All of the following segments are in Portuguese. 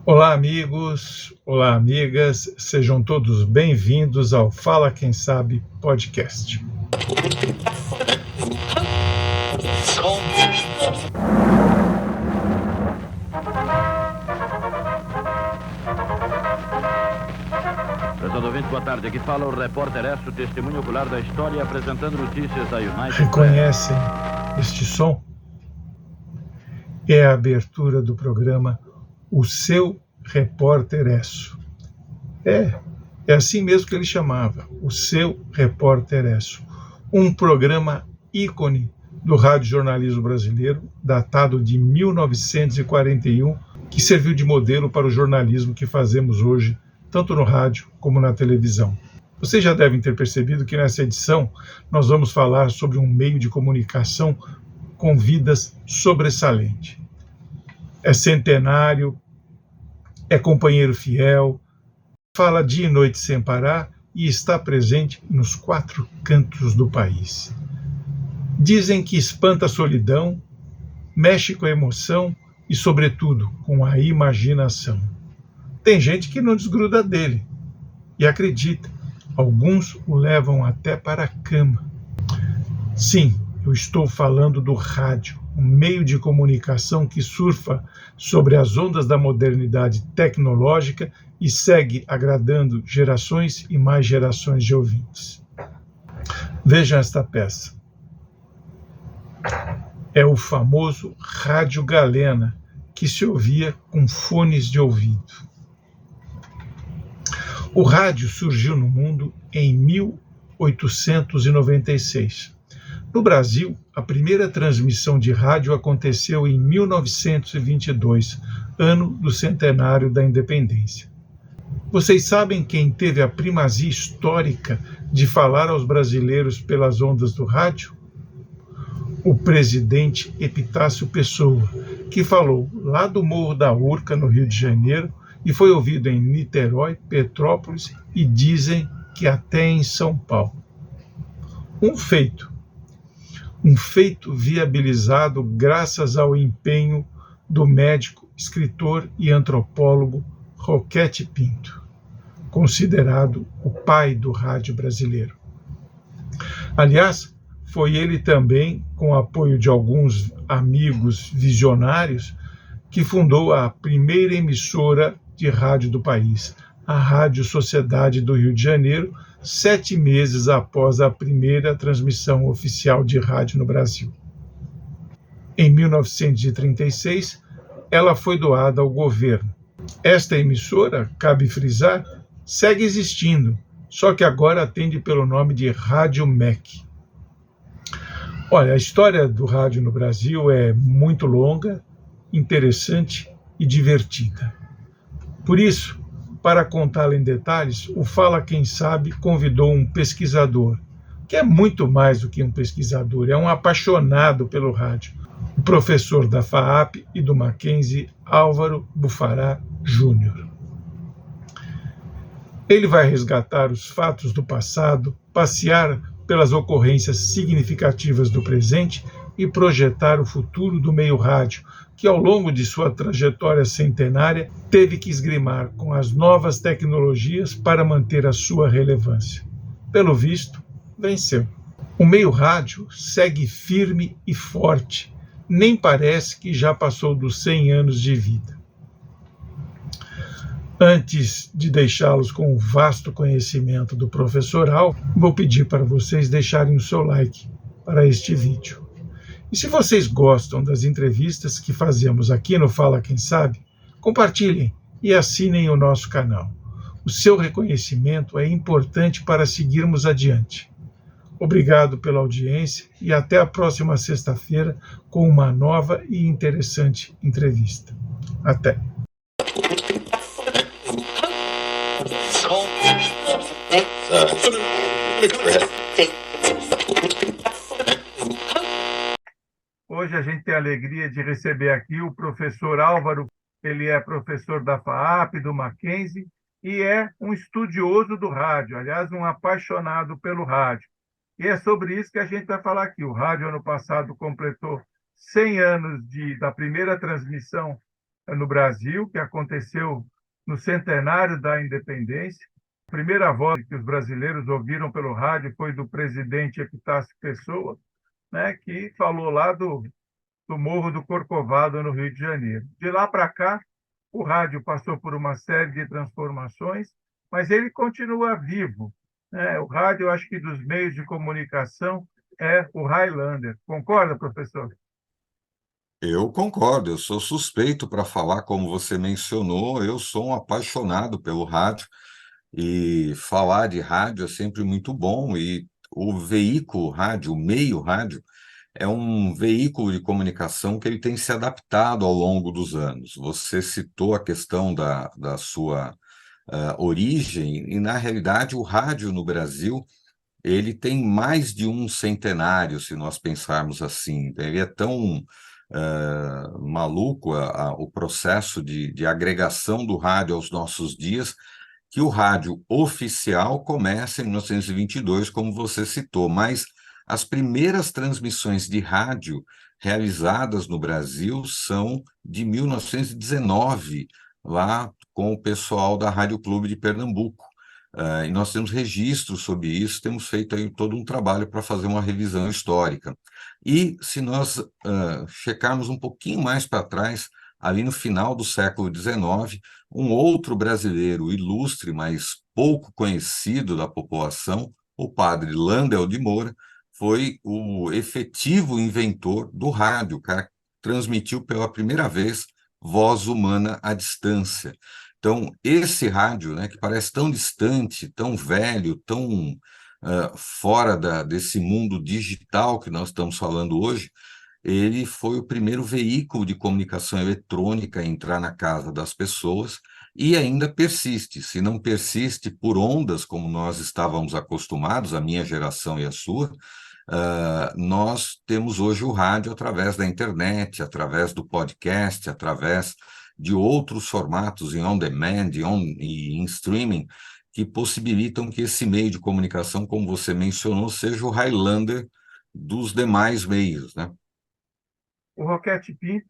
Olá, amigos, olá, amigas, sejam todos bem-vindos ao Fala Quem Sabe podcast. Prezado ouvinte, boa tarde. Aqui fala o repórter Esso, testemunho ocular da história, apresentando notícias da United Press. Reconhecem este som? É a abertura do programa O Seu Repórter Esso. É assim mesmo que ele chamava, O Seu Repórter Esso. Um programa ícone do radiojornalismo brasileiro, datado de 1941, que serviu de modelo para o jornalismo que fazemos hoje, tanto no rádio como na televisão. Vocês já devem ter percebido que nessa edição nós vamos falar sobre um meio de comunicação com vidas sobressalentes. É centenário, é companheiro fiel, fala dia e noite sem parar e está presente nos 4 cantos do país. Dizem que espanta a solidão, mexe com a emoção e, sobretudo, com a imaginação. Tem gente que não desgruda dele e acredita, alguns o levam até para a cama. Sim, eu estou falando do rádio, um meio de comunicação que surfa sobre as ondas da modernidade tecnológica e segue agradando gerações e mais gerações de ouvintes. Vejam esta peça. É o famoso rádio galena, que se ouvia com fones de ouvido. O rádio surgiu no mundo em 1896. No Brasil, a primeira transmissão de rádio aconteceu em 1922, ano do centenário da independência. Vocês sabem quem teve a primazia histórica de falar aos brasileiros pelas ondas do rádio? O presidente Epitácio Pessoa, que falou lá do Morro da Urca, no Rio de Janeiro, e foi ouvido em Niterói, Petrópolis e dizem que até em São Paulo. Um feito viabilizado graças ao empenho do médico, escritor e antropólogo Roquete Pinto, considerado o pai do rádio brasileiro. Aliás, foi ele também, com o apoio de alguns amigos visionários, que fundou a primeira emissora de rádio do país, a Rádio Sociedade do Rio de Janeiro, 7 meses após a primeira transmissão oficial de rádio no Brasil. Em 1936, ela foi doada ao governo. Esta emissora, cabe frisar, segue existindo, só que agora atende pelo nome de Rádio MEC. Olha, a história do rádio no Brasil é muito longa, interessante e divertida. Por isso, para contá-la em detalhes, o Fala Quem Sabe convidou um pesquisador, que é muito mais do que um pesquisador, é um apaixonado pelo rádio, o professor da FAAP e do Mackenzie, Álvaro Bufará Júnior. Ele vai resgatar os fatos do passado, passear pelas ocorrências significativas do presente e projetar o futuro do meio rádio, que ao longo de sua trajetória centenária teve que esgrimar com as novas tecnologias para manter a sua relevância. Pelo visto, venceu. O meio rádio segue firme e forte, nem parece que já passou dos 100 anos de vida. Antes de deixá-los com o vasto conhecimento do professor Al, vou pedir para vocês deixarem o seu like para este vídeo. E se vocês gostam das entrevistas que fazemos aqui no Fala Quem Sabe, compartilhem e assinem o nosso canal. O seu reconhecimento é importante para seguirmos adiante. Obrigado pela audiência e até a próxima sexta-feira com uma nova e interessante entrevista. Até! Hoje a gente tem a alegria de receber aqui o professor Álvaro. Ele é professor da FAAP, do Mackenzie, e é um estudioso do rádio, aliás, um apaixonado pelo rádio. E é sobre isso que a gente vai falar aqui. O rádio, ano passado, completou 100 anos da primeira transmissão no Brasil, que aconteceu no centenário da independência. A primeira voz que os brasileiros ouviram pelo rádio foi do presidente Epitácio Pessoa, né, que falou lá do Morro do Corcovado, no Rio de Janeiro. De lá para cá, o rádio passou por uma série de transformações, mas ele continua vivo, né? O rádio, acho que dos meios de comunicação, é o Highlander. Concorda, professor? Eu concordo, eu sou suspeito para falar, como você mencionou, eu sou um apaixonado pelo rádio e falar de rádio é sempre muito bom e o veículo rádio, o meio rádio, é um veículo de comunicação que ele tem se adaptado ao longo dos anos. Você citou a questão da sua origem e, na realidade, o rádio no Brasil ele tem mais de um centenário, se nós pensarmos assim. Ele é tão maluco o processo de agregação do rádio aos nossos dias, que o rádio oficial começa em 1922, como você citou, mas as primeiras transmissões de rádio realizadas no Brasil são de 1919, lá com o pessoal da Rádio Clube de Pernambuco. E nós temos registros sobre isso, temos feito aí todo um trabalho para fazer uma revisão histórica. E se nós checarmos um pouquinho mais para trás, ali no final do século XIX, um outro brasileiro ilustre, mas pouco conhecido da população, o padre Landel de Moura, foi o efetivo inventor do rádio, o cara que transmitiu pela primeira vez voz humana à distância. Então, esse rádio, né, que parece tão distante, tão velho, tão fora desse mundo digital que nós estamos falando hoje, ele foi o primeiro veículo de comunicação eletrônica a entrar na casa das pessoas e ainda persiste. Se não persiste por ondas, como nós estávamos acostumados, a minha geração e a sua, nós temos hoje o rádio através da internet, através do podcast, através de outros formatos em on-demand e em streaming, que possibilitam que esse meio de comunicação, como você mencionou, seja o Highlander dos demais meios, né? O Roquete Pinto,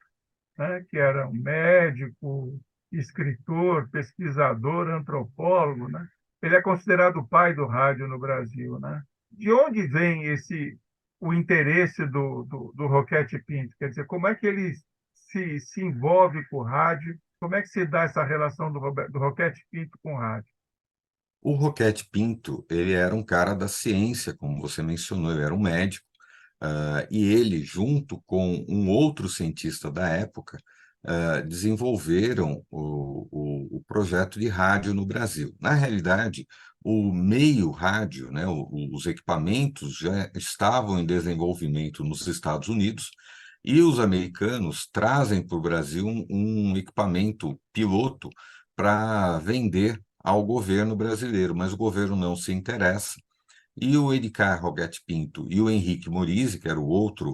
né, que era um médico, escritor, pesquisador, antropólogo, né? Ele é considerado o pai do rádio no Brasil, né? De onde vem o interesse do Roquete Pinto? Quer dizer, como é que ele se envolve com o rádio? Como é que se dá essa relação do Roquete Pinto com o rádio? O Roquete Pinto, ele era um cara da ciência, como você mencionou, ele era um médico, e ele, junto com um outro cientista da época, desenvolveram o projeto de rádio no Brasil. Na realidade, o meio rádio, né, os equipamentos já estavam em desenvolvimento nos Estados Unidos, e os americanos trazem para o Brasil um equipamento piloto para vender ao governo brasileiro, mas o governo não se interessa. E o Edgar Roquete Pinto e o Henrique Morise, que era o outro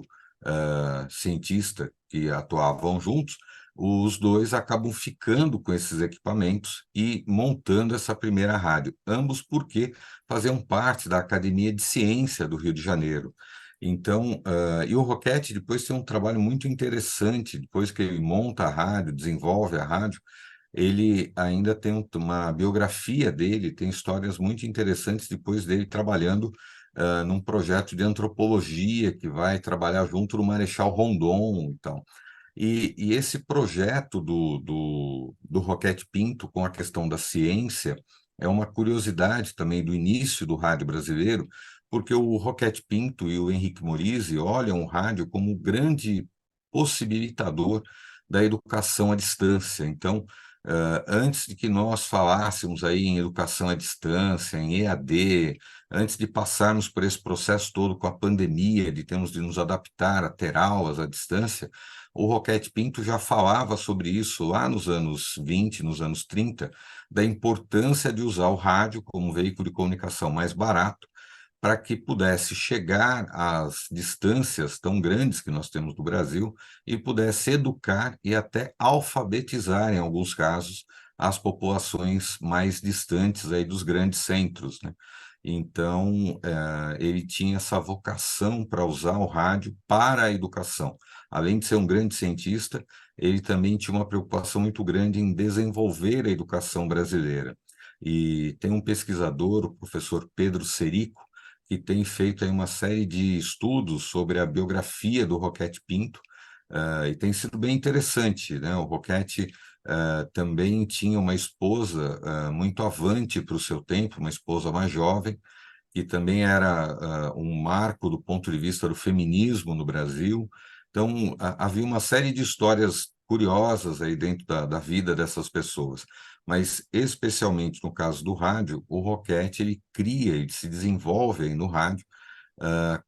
cientista que atuavam juntos, os dois acabam ficando com esses equipamentos e montando essa primeira rádio. Ambos porque faziam parte da Academia de Ciência do Rio de Janeiro. Então, e o Roquete depois tem um trabalho muito interessante, depois que ele monta a rádio, desenvolve a rádio, ele ainda tem uma biografia dele, tem histórias muito interessantes depois dele trabalhando num projeto de antropologia que vai trabalhar junto do Marechal Rondon. Então. E esse projeto do Roquete Pinto com a questão da ciência é uma curiosidade também do início do rádio brasileiro, porque o Roquete Pinto e o Henrique Morise olham o rádio como um grande possibilitador da educação à distância. Então, antes de que nós falássemos aí em educação à distância, em EAD, antes de passarmos por esse processo todo com a pandemia, de termos de nos adaptar a ter aulas à distância, o Roquete Pinto já falava sobre isso lá nos anos 20, nos anos 30, da importância de usar o rádio como um veículo de comunicação mais barato, para que pudesse chegar às distâncias tão grandes que nós temos no Brasil e pudesse educar e até alfabetizar, em alguns casos, as populações mais distantes aí dos grandes centros, né? Então, ele tinha essa vocação para usar o rádio para a educação. Além de ser um grande cientista, ele também tinha uma preocupação muito grande em desenvolver a educação brasileira. E tem um pesquisador, o professor Pedro Cerico, que tem feito aí uma série de estudos sobre a biografia do Roquete Pinto, e tem sido bem interessante, né? O Roquete também tinha uma esposa muito avante para o seu tempo, uma esposa mais jovem, que também era um marco do ponto de vista do feminismo no Brasil. Então, havia uma série de histórias curiosas aí dentro da vida dessas pessoas. Mas, especialmente no caso do rádio, o Roquette, ele cria, ele se desenvolve aí no rádio,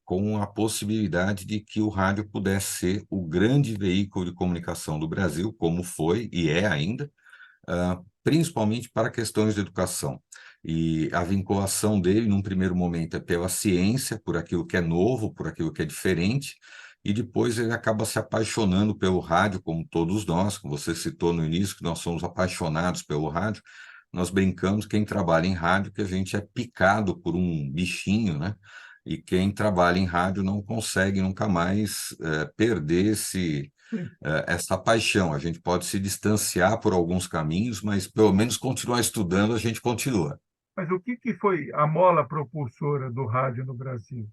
com a possibilidade de que o rádio pudesse ser o grande veículo de comunicação do Brasil, como foi e é ainda, principalmente para questões de educação. E a vinculação dele, num primeiro momento, é pela ciência, por aquilo que é novo, por aquilo que é diferente, e depois ele acaba se apaixonando pelo rádio, como todos nós, como você citou no início, que nós somos apaixonados pelo rádio. Nós brincamos, quem trabalha em rádio, que a gente é picado por um bichinho, né? E quem trabalha em rádio não consegue nunca mais perder essa paixão. A gente pode se distanciar por alguns caminhos, mas pelo menos continuar estudando, a gente continua. Mas o que foi a mola propulsora do rádio no Brasil?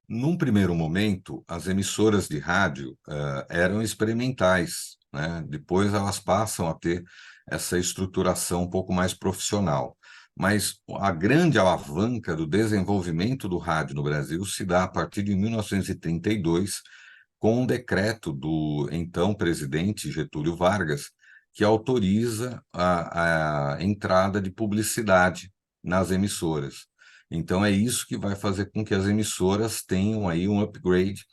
Num primeiro momento, as emissoras de rádio eram experimentais, né? Depois elas passam a ter essa estruturação um pouco mais profissional. Mas a grande alavanca do desenvolvimento do rádio no Brasil se dá a partir de 1932, com um decreto do então presidente Getúlio Vargas, que autoriza a entrada de publicidade nas emissoras. Então, é isso que vai fazer com que as emissoras tenham aí um upgrade,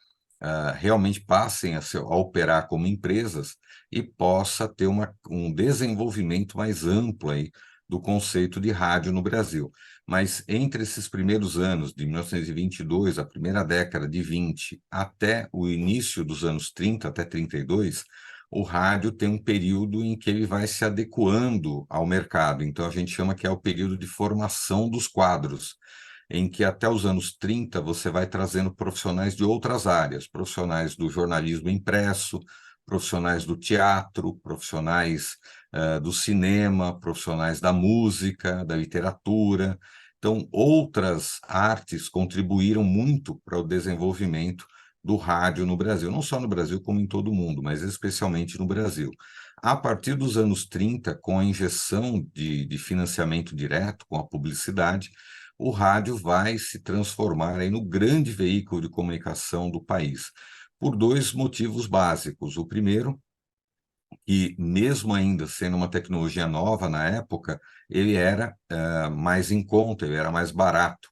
realmente passem a operar como empresas e possa ter um desenvolvimento mais amplo aí do conceito de rádio no Brasil. Mas entre esses primeiros anos, de 1922, a primeira década de 20, até o início dos anos 30, até 32, o rádio tem um período em que ele vai se adequando ao mercado. Então, a gente chama que é o período de formação dos quadros, em que até os anos 30 você vai trazendo profissionais de outras áreas, profissionais do jornalismo impresso, profissionais do teatro, profissionais do cinema, profissionais da música, da literatura. Então, outras artes contribuíram muito para o desenvolvimento do rádio no Brasil, não só no Brasil, como em todo o mundo, mas especialmente no Brasil. A partir dos anos 30, com a injeção de financiamento direto, com a publicidade, o rádio vai se transformar aí no grande veículo de comunicação do país, por dois motivos básicos. O primeiro, que mesmo ainda sendo uma tecnologia nova na época, ele era mais em conta, ele era mais barato.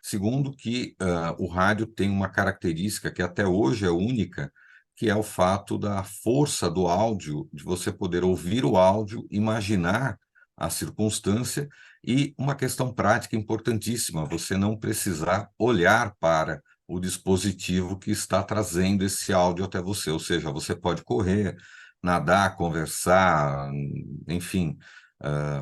Segundo, que o rádio tem uma característica que até hoje é única, que é o fato da força do áudio, de você poder ouvir o áudio, imaginar a circunstância, e uma questão prática importantíssima, você não precisar olhar para o dispositivo que está trazendo esse áudio até você, ou seja, você pode correr, nadar, conversar, enfim,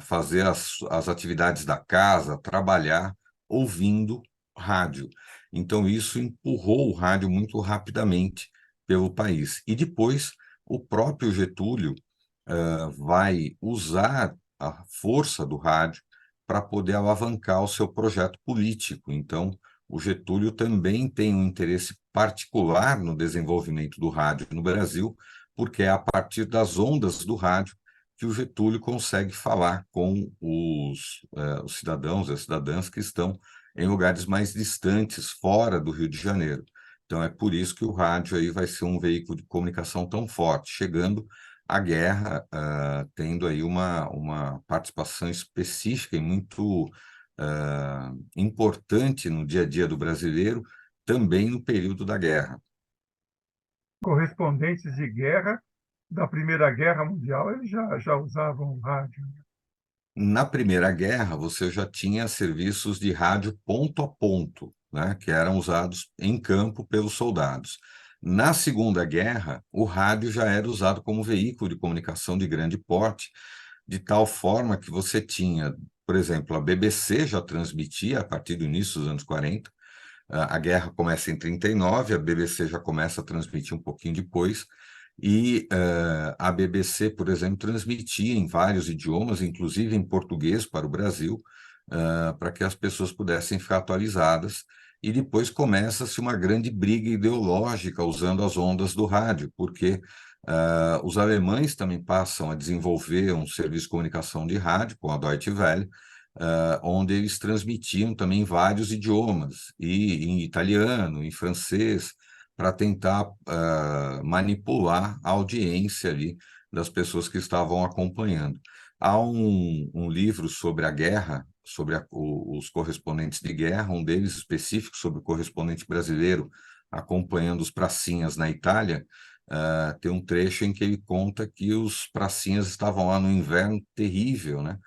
fazer as atividades da casa, trabalhar, ouvindo rádio. Então, isso empurrou o rádio muito rapidamente pelo país. E depois, o próprio Getúlio vai usar a força do rádio para poder alavancar o seu projeto político. Então, o Getúlio também tem um interesse particular no desenvolvimento do rádio no Brasil, porque é a partir das ondas do rádio que o Getúlio consegue falar com os cidadãos e as cidadãs que estão em lugares mais distantes, fora do Rio de Janeiro. Então, é por isso que o rádio aí vai ser um veículo de comunicação tão forte, chegando à guerra, tendo aí uma participação específica e muito importante no dia a dia do brasileiro, também no período da guerra. Correspondentes de guerra da Primeira Guerra Mundial, eles já usavam o rádio. Na Primeira Guerra, você já tinha serviços de rádio ponto a ponto, né, que eram usados em campo pelos soldados. Na Segunda Guerra, o rádio já era usado como veículo de comunicação de grande porte, de tal forma que você tinha Por exemplo, a BBC já transmitia a partir do início dos anos 40. A guerra começa em 39, a BBC já começa a transmitir um pouquinho depois, e a BBC, por exemplo, transmitia em vários idiomas, inclusive em português para o Brasil, para que as pessoas pudessem ficar atualizadas. E depois começa-se uma grande briga ideológica usando as ondas do rádio, porque os alemães também passam a desenvolver um serviço de comunicação de rádio com a Deutsche Welle, onde eles transmitiam também vários idiomas, e em italiano, em francês, para tentar manipular a audiência ali das pessoas que estavam acompanhando. Há um livro sobre a guerra, sobre os correspondentes de guerra, um deles específico sobre o correspondente brasileiro acompanhando os pracinhas na Itália. Tem um trecho em que ele conta que os pracinhas estavam lá no inverno terrível, né?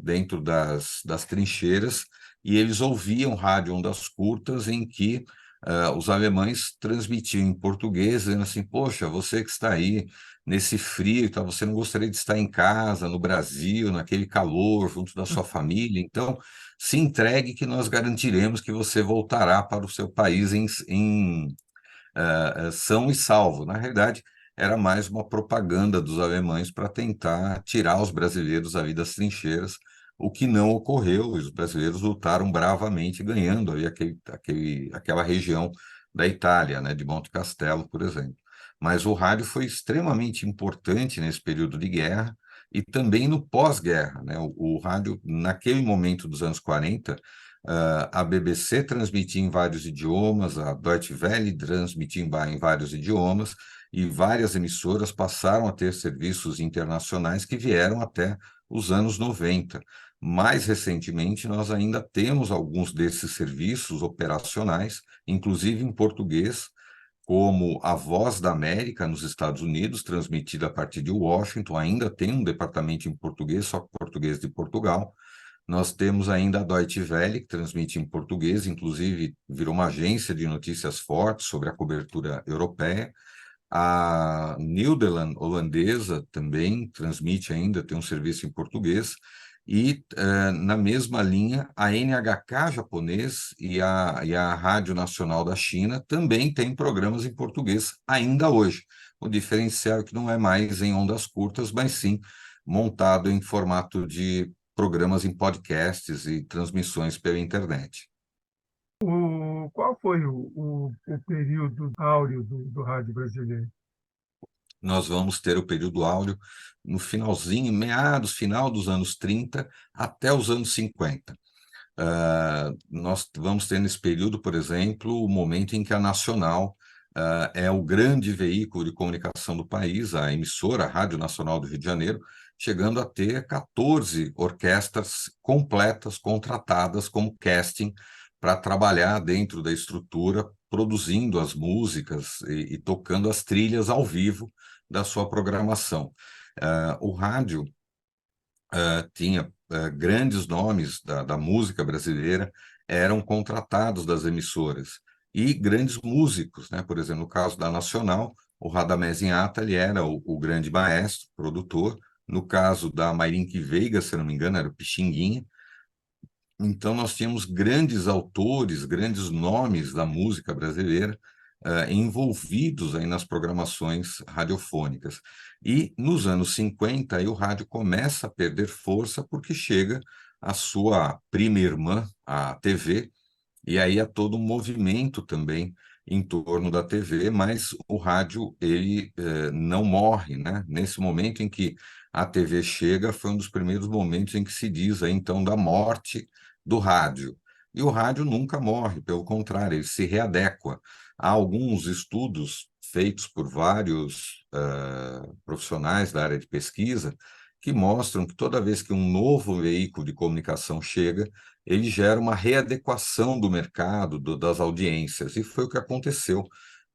Dentro das trincheiras, e eles ouviam rádio ondas curtas em que os alemães transmitiam em português, dizendo assim: poxa, você que está aí nesse frio, tá, você não gostaria de estar em casa, no Brasil, naquele calor, junto da sua família? Então, se entregue que nós garantiremos que você voltará para o seu país em são e salvo. Na realidade, era mais uma propaganda dos alemães para tentar tirar os brasileiros ali das trincheiras, o que não ocorreu, e os brasileiros lutaram bravamente, ganhando ali aquela região da Itália, né, de Monte Castelo, por exemplo. Mas o rádio foi extremamente importante nesse período de guerra e também no pós-guerra, né? O rádio, naquele momento dos anos 40, a BBC transmitia em vários idiomas, a Deutsche Welle transmitia em vários idiomas, e várias emissoras passaram a ter serviços internacionais que vieram até os anos 90. Mais recentemente, nós ainda temos alguns desses serviços operacionais, inclusive em português, como a Voz da América nos Estados Unidos, transmitida a partir de Washington, ainda tem um departamento em português, só português de Portugal. Nós temos ainda a Deutsche Welle, que transmite em português, inclusive virou uma agência de notícias fortes sobre a cobertura europeia. A Nederland holandesa também transmite ainda, tem um serviço em português. E, na mesma linha, a NHK japonês e a Rádio Nacional da China também têm programas em português ainda hoje. O diferencial é que não é mais em ondas curtas, mas sim montado em formato de programas em podcasts e transmissões pela internet. Qual foi o período áureo do rádio brasileiro? Nós vamos ter o período áureo no finalzinho, final dos anos 30 até os anos 50. Nós vamos ter nesse período, por exemplo, o momento em que a Nacional é o grande veículo de comunicação do país, a emissora, a Rádio Nacional do Rio de Janeiro, chegando a ter 14 orquestras completas, contratadas como casting, para trabalhar dentro da estrutura, produzindo as músicas e tocando as trilhas ao vivo da sua programação. O rádio tinha grandes nomes da música brasileira, eram contratados das emissoras, e grandes músicos, né? Por exemplo, no caso da Nacional, o Radamés Inhata, ele era o grande maestro, produtor. No caso da Mairinque Veiga, se não me engano, era o Pixinguinha. Então, nós tínhamos grandes autores, grandes nomes da música brasileira envolvidos aí nas programações radiofônicas. E nos anos 50, aí o rádio começa a perder força porque chega a sua prima irmã, a TV, e aí há todo um movimento também em torno da TV, mas o rádio ele não morre, né? Nesse momento em que a TV chega, foi um dos primeiros momentos em que se diz aí, então, da morte do rádio. E o rádio nunca morre, pelo contrário, ele se readequa. Há alguns estudos feitos por vários profissionais da área de pesquisa que mostram que toda vez que um novo veículo de comunicação chega, ele gera uma readequação do mercado, das audiências, e foi o que aconteceu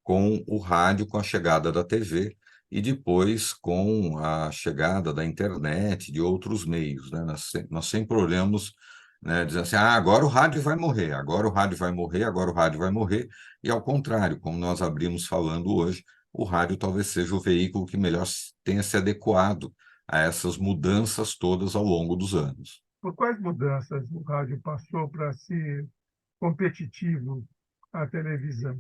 com o rádio, com a chegada da TV, e depois com a chegada da internet, de outros meios, né? Nós sempre olhamos, né, dizendo assim: agora o rádio vai morrer, agora o rádio vai morrer, agora o rádio vai morrer, e ao contrário, como nós abrimos falando hoje, o rádio talvez seja o veículo que melhor tenha se adequado a essas mudanças todas ao longo dos anos. por quais mudanças o rádio passou para ser competitivo à televisão?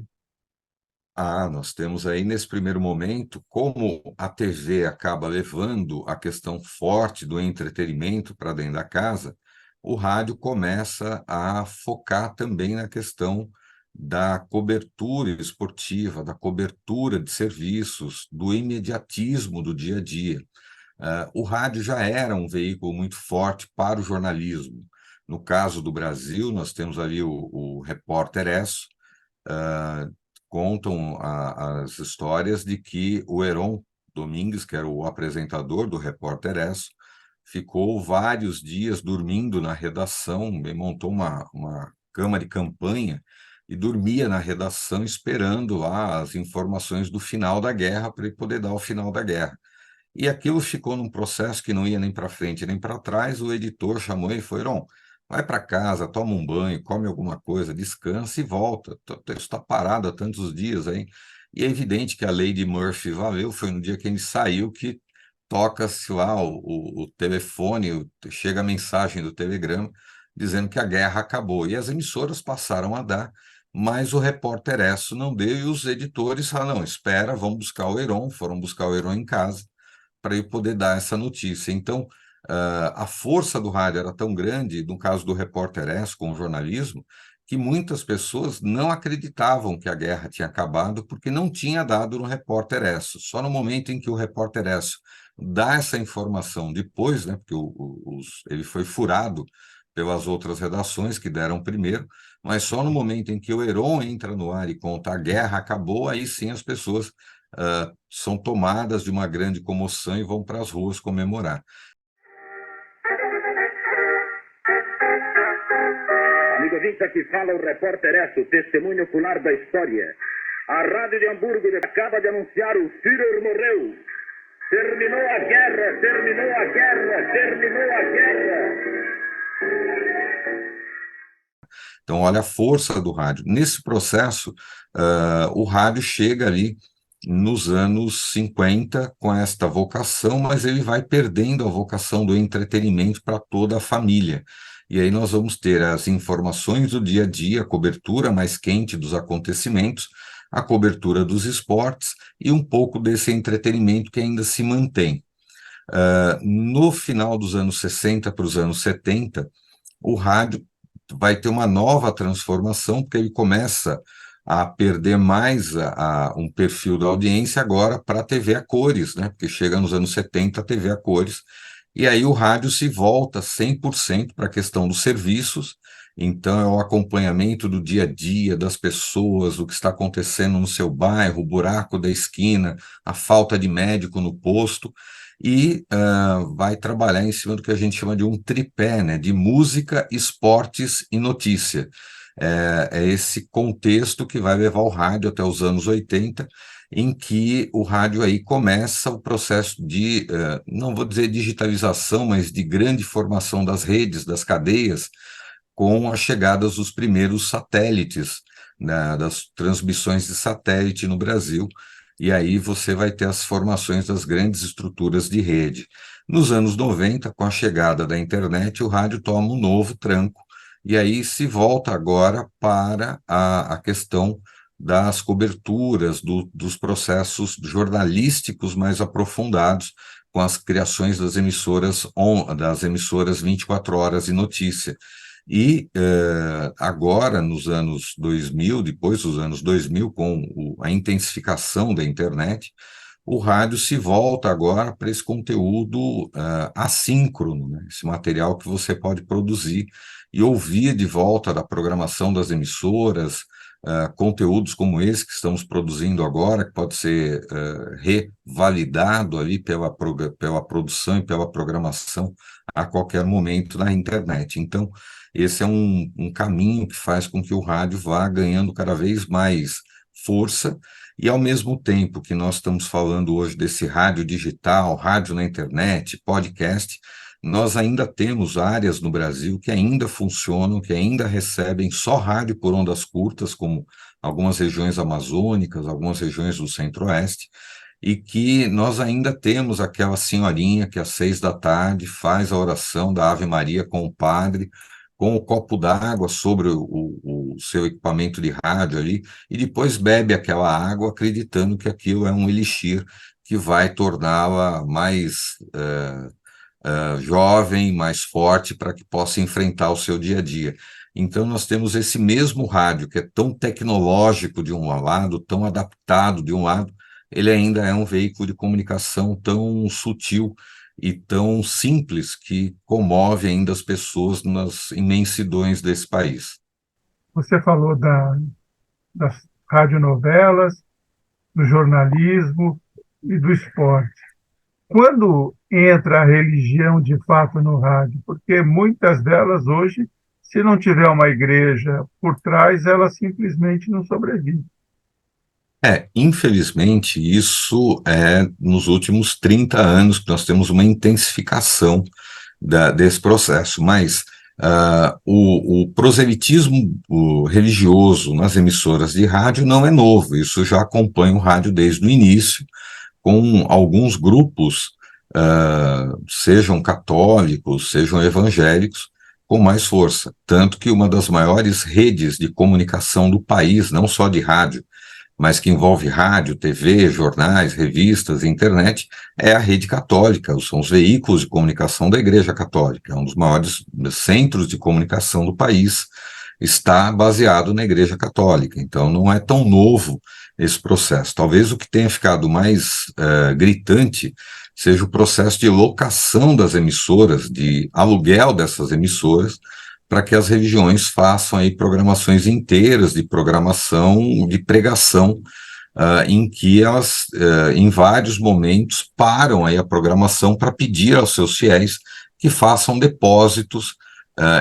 Nós temos aí nesse primeiro momento, como a TV acaba levando a questão forte do entretenimento para dentro da casa, o rádio começa a focar também na questão da cobertura esportiva, da cobertura de serviços, do imediatismo do dia a dia. O rádio já era um veículo muito forte para o jornalismo. No caso do Brasil, nós temos ali o Repórter Esso, ah, contam as histórias de que o Heron Domingues, que era o apresentador do Repórter Esso, ficou vários dias dormindo na redação, montou uma cama de campanha e dormia na redação esperando lá as informações do final da guerra para ele poder dar o final da guerra. E aquilo ficou num processo que não ia nem para frente nem para trás. O editor chamou ele e falou: Heron, vai para casa, toma um banho, come alguma coisa, descansa e volta. O texto está parado há tantos dias aí. E é evidente que a lei de Murphy valeu. Foi no dia que ele saiu que toca-se lá o telefone, chega a mensagem do telegrama dizendo que a guerra acabou. E as emissoras passaram a dar, mas o Repórter Esso não deu, e os editores falaram: não, espera, vamos buscar o Heron. Foram buscar o Heron em casa para ele poder dar essa notícia. Então, a força do rádio era tão grande, no caso do Repórter Esso, com o jornalismo, que muitas pessoas não acreditavam que a guerra tinha acabado porque não tinha dado no Repórter Esso. Só no momento em que o Repórter Esso dá essa informação depois, né, porque ele foi furado pelas outras redações que deram primeiro, mas só no momento em que o Heron entra no ar e conta a guerra acabou, aí sim as pessoas são tomadas de uma grande comoção e vão para as ruas comemorar. Amigo ouvinte, aqui fala o Repórter Esso, testemunho ocular da história. A Rádio de Hamburgo acaba de anunciar: o Führer morreu. Terminou a guerra, terminou a guerra, terminou a guerra. Então, olha a força do rádio. Nesse processo, o rádio chega ali nos anos 50 com esta vocação, mas ele vai perdendo a vocação do entretenimento para toda a família. E aí nós vamos ter as informações do dia a dia, a cobertura mais quente dos acontecimentos, a cobertura dos esportes e um pouco desse entretenimento que ainda se mantém. No final dos anos 60 para os anos 70, o rádio vai ter uma nova transformação, porque ele começa a perder mais um perfil da audiência agora para a TV a cores, né? Porque chega nos anos 70 a TV a cores, e aí o rádio se volta 100% para a questão dos serviços. Então é o acompanhamento do dia a dia das pessoas, o que está acontecendo no seu bairro, o buraco da esquina, a falta de médico no posto, e vai trabalhar em cima do que a gente chama de um tripé, né, de música, esportes e notícia. É esse contexto que vai levar o rádio até os anos 80, em que o rádio aí começa o processo de, não vou dizer digitalização, mas de grande formação das redes, das cadeias, com as chegadas dos primeiros satélites, né, das transmissões de satélite no Brasil, e aí você vai ter as formações das grandes estruturas de rede. Nos anos 90, com a chegada da internet, o rádio toma um novo tranco, e aí se volta agora para a questão das coberturas, dos processos jornalísticos mais aprofundados, com as criações das emissoras 24 horas de notícia. E agora, nos anos 2000, depois dos anos 2000, com a intensificação da internet, o rádio se volta agora para esse conteúdo assíncrono, né? Esse material que você pode produzir e ouvir de volta da programação das emissoras, conteúdos como esse que estamos produzindo agora, que pode ser revalidado ali pela produção e pela programação a qualquer momento na internet. Então, esse é um caminho que faz com que o rádio vá ganhando cada vez mais força, e ao mesmo tempo que nós estamos falando hoje desse rádio digital, rádio na internet, podcast, nós ainda temos áreas no Brasil que ainda funcionam, que ainda recebem só rádio por ondas curtas, como algumas regiões amazônicas, algumas regiões do Centro-Oeste, e que nós ainda temos aquela senhorinha que às 6 da tarde faz a oração da Ave Maria com o padre, com o copo d'água sobre o seu equipamento de rádio ali, e depois bebe aquela água acreditando que aquilo é um elixir que vai torná-la mais jovem, mais forte, para que possa enfrentar o seu dia a dia. Então, nós temos esse mesmo rádio, que é tão tecnológico de um lado, tão adaptado de um lado, ele ainda é um veículo de comunicação tão sutil e tão simples que comove ainda as pessoas nas imensidões desse país. Você falou das radionovelas, do jornalismo e do esporte. Quando entra a religião de fato no rádio? Porque muitas delas hoje, se não tiver uma igreja por trás, ela simplesmente não sobrevive. Infelizmente, isso é nos últimos 30 anos que nós temos uma intensificação desse processo, mas o proselitismo religioso nas emissoras de rádio não é novo, isso já acompanha o rádio desde o início, com alguns grupos, sejam católicos, sejam evangélicos, com mais força, tanto que uma das maiores redes de comunicação do país, não só de rádio, mas que envolve rádio, TV, jornais, revistas, internet, é a rede católica, são os veículos de comunicação da Igreja Católica, é um dos maiores centros de comunicação do país, está baseado na Igreja Católica, então não é tão novo esse processo. Talvez o que tenha ficado mais gritante seja o processo de locação das emissoras, de aluguel dessas emissoras, para que as religiões façam aí programações inteiras de programação, de pregação, em que elas, em vários momentos, param aí a programação para pedir aos seus fiéis que façam depósitos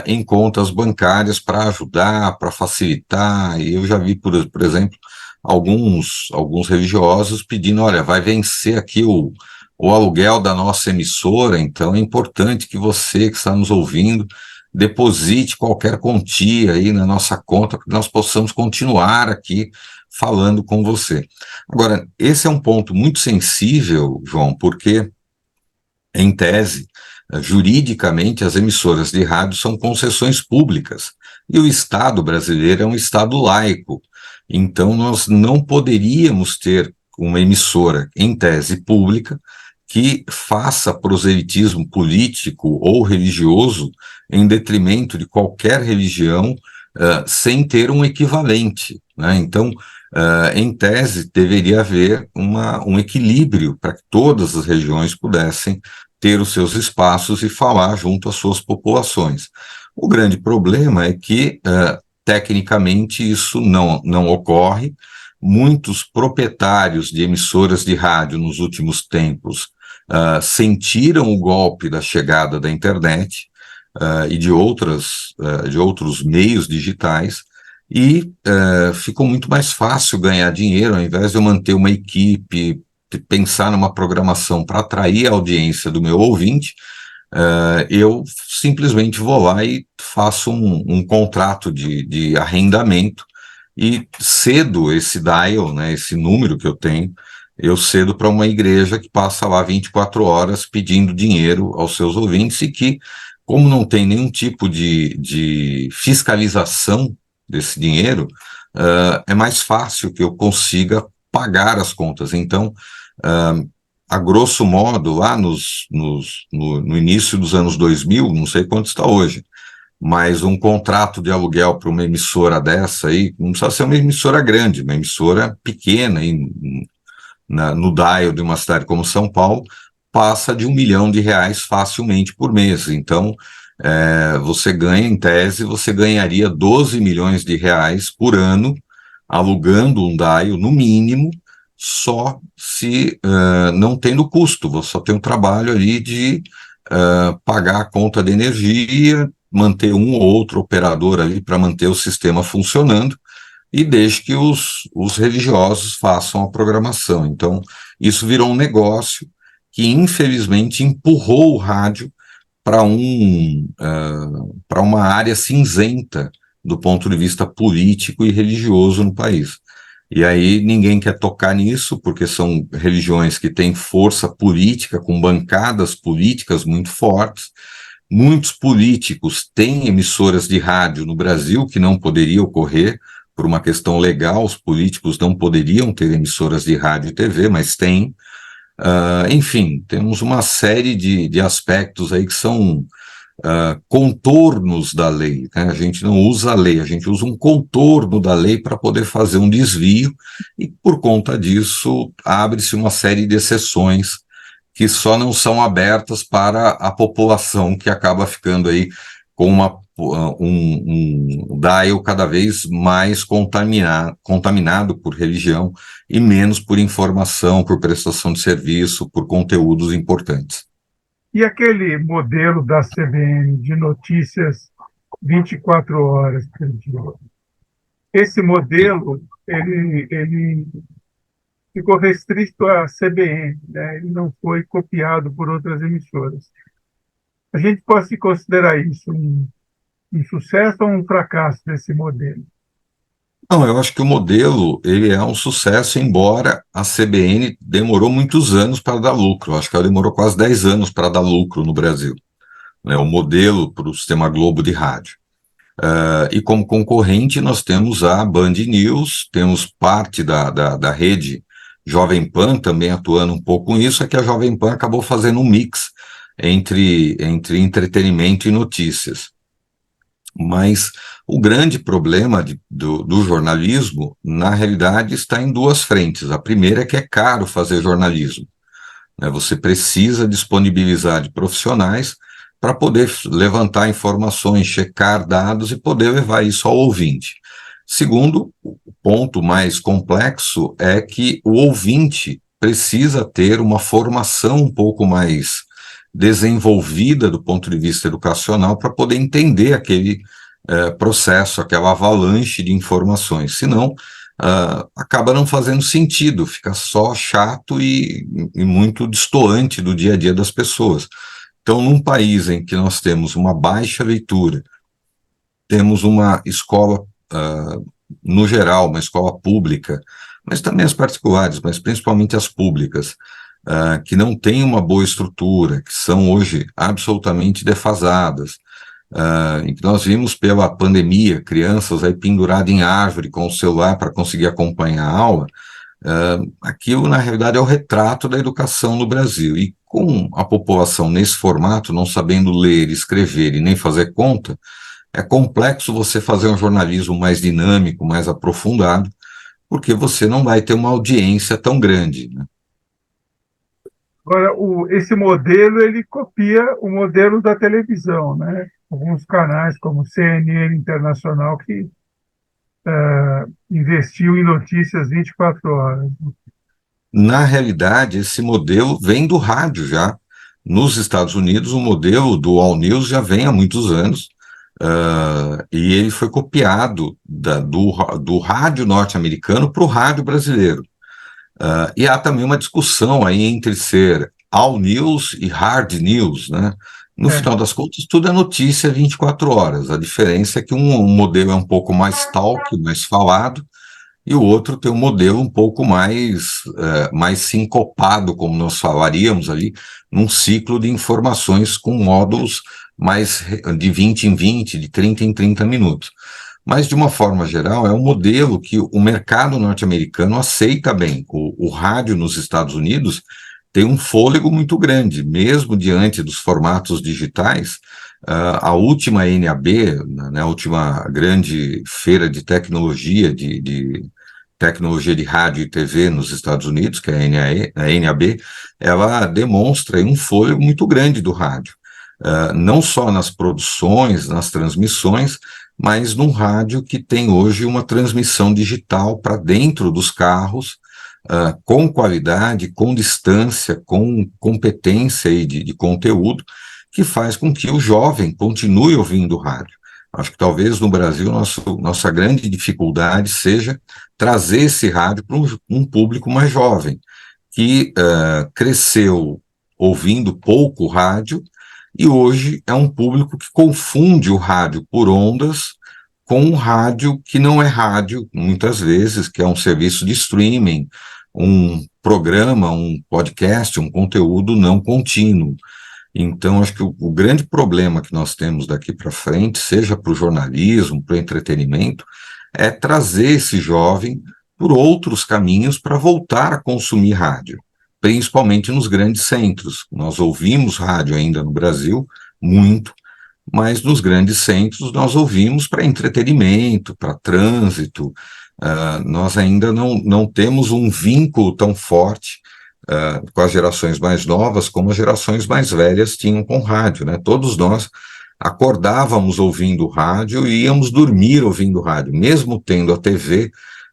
em contas bancárias para ajudar, para facilitar. E eu já vi, por exemplo, alguns religiosos pedindo, olha, vai vencer aqui o aluguel da nossa emissora, então é importante que você que está nos ouvindo deposite qualquer quantia aí na nossa conta, para que nós possamos continuar aqui falando com você. Agora, esse é um ponto muito sensível, João, porque, em tese, juridicamente, as emissoras de rádio são concessões públicas, e o Estado brasileiro é um Estado laico, então nós não poderíamos ter uma emissora, em tese, pública, que faça proselitismo político ou religioso em detrimento de qualquer religião, sem ter um equivalente, né? Então, em tese, deveria haver um equilíbrio para que todas as religiões pudessem ter os seus espaços e falar junto às suas populações. O grande problema é que, tecnicamente, isso não ocorre. Muitos proprietários de emissoras de rádio nos últimos tempos sentiram o golpe da chegada da internet e de outros meios digitais, e ficou muito mais fácil ganhar dinheiro, ao invés de eu manter uma equipe, pensar numa programação para atrair a audiência do meu ouvinte, eu simplesmente vou lá e faço um contrato de arrendamento e cedo esse dial, né, esse número que eu tenho, eu cedo para uma igreja que passa lá 24 horas pedindo dinheiro aos seus ouvintes e que, como não tem nenhum tipo de fiscalização desse dinheiro, é mais fácil que eu consiga pagar as contas. Então, a grosso modo, lá no início dos anos 2000, não sei quanto está hoje, mas um contrato de aluguel para uma emissora dessa aí, não precisa ser uma emissora grande, uma emissora pequena, no dial de uma cidade como São Paulo, passa de R$1 milhão facilmente por mês. Então, você ganha, em tese, você ganharia R$12 milhões por ano, alugando um dial, no mínimo, só se não tendo custo, você só tem um trabalho ali de pagar a conta de energia, manter um ou outro operador ali para manter o sistema funcionando, e desde que os religiosos façam a programação. Então, isso virou um negócio que, infelizmente, empurrou o rádio para uma área cinzenta do ponto de vista político e religioso no país. E aí ninguém quer tocar nisso, porque são religiões que têm força política, com bancadas políticas muito fortes. Muitos políticos têm emissoras de rádio no Brasil, que não poderia ocorrer por uma questão legal, os políticos não poderiam ter emissoras de rádio e TV, mas têm. Enfim, temos uma série de aspectos aí que são contornos da lei, né? A gente não usa a lei, a gente usa um contorno da lei para poder fazer um desvio, e por conta disso abre-se uma série de exceções que só não são abertas para a população, que acaba ficando aí com um dial cada vez mais contaminado por religião e menos por informação, por prestação de serviço, por conteúdos importantes. E aquele modelo da CBN de notícias 24 horas por dia? Esse modelo, ele ficou restrito à CBN, né? Ele não foi copiado por outras emissoras. A gente pode considerar isso um sucesso ou um fracasso desse modelo? Não, eu acho que o modelo ele é um sucesso, embora a CBN demorou muitos anos para dar lucro. Eu acho que ela demorou quase 10 anos para dar lucro no Brasil, né, o modelo para o Sistema Globo de rádio. E como concorrente nós temos a Band News, temos parte da rede Jovem Pan também atuando um pouco com isso, é que a Jovem Pan acabou fazendo um mix entre entretenimento e notícias. Mas o grande problema do jornalismo, na realidade, está em duas frentes. A primeira é que é caro fazer jornalismo, né? Você precisa disponibilizar de profissionais para poder levantar informações, checar dados e poder levar isso ao ouvinte. Segundo, o ponto mais complexo é que o ouvinte precisa ter uma formação um pouco mais desenvolvida do ponto de vista educacional para poder entender aquele processo, aquela avalanche de informações. Senão, acaba não fazendo sentido, fica só chato e muito destoante do dia a dia das pessoas. Então, num país em que nós temos uma baixa leitura, temos uma escola, no geral, uma escola pública, mas também as particulares, mas principalmente as públicas, que não têm uma boa estrutura, que são hoje absolutamente defasadas, em que nós vimos pela pandemia crianças aí penduradas em árvore com o celular para conseguir acompanhar a aula. Aquilo, na realidade, é o retrato da educação no Brasil. E com a população nesse formato, não sabendo ler, escrever e nem fazer conta, é complexo você fazer um jornalismo mais dinâmico, mais aprofundado, porque você não vai ter uma audiência tão grande, né? Agora, esse modelo, ele copia o modelo da televisão, né? Alguns canais, como CNN Internacional, que investiu em notícias 24 horas. Na realidade, esse modelo vem do rádio já. Nos Estados Unidos, o modelo do All News já vem há muitos anos, e ele foi copiado do rádio norte-americano para o rádio brasileiro. E há também uma discussão aí entre ser All News e Hard News, né? No final das contas, tudo é notícia 24 horas. A diferença é que um modelo é um pouco mais talk, mais falado, e o outro tem um modelo um pouco mais sincopado, como nós falaríamos ali, num ciclo de informações com módulos mais de 20 em 20, de 30 em 30 minutos. Mas, de uma forma geral, é um modelo que o mercado norte-americano aceita bem. O rádio nos Estados Unidos tem um fôlego muito grande, mesmo diante dos formatos digitais. A última NAB, né, a última grande feira de tecnologia, de tecnologia de rádio e TV nos Estados Unidos, que é a NAB, ela demonstra um fôlego muito grande do rádio. Não só nas produções, nas transmissões, mas num rádio que tem hoje uma transmissão digital para dentro dos carros, com qualidade, com distância, com competência de conteúdo, que faz com que o jovem continue ouvindo rádio. Acho que talvez no Brasil nossa grande dificuldade seja trazer esse rádio para um público mais jovem, que cresceu ouvindo pouco rádio, e hoje é um público que confunde o rádio por ondas com um rádio que não é rádio, muitas vezes, que é um serviço de streaming, um programa, um podcast, um conteúdo não contínuo. Então, acho que o grande problema que nós temos daqui para frente, seja para o jornalismo, para o entretenimento, é trazer esse jovem por outros caminhos para voltar a consumir rádio, principalmente nos grandes centros. Nós ouvimos rádio ainda no Brasil, muito, mas nos grandes centros nós ouvimos para entretenimento, para trânsito. Nós ainda não temos um vínculo tão forte com as gerações mais novas como as gerações mais velhas tinham com rádio, né? Todos nós acordávamos ouvindo rádio e íamos dormir ouvindo rádio, mesmo tendo a TV.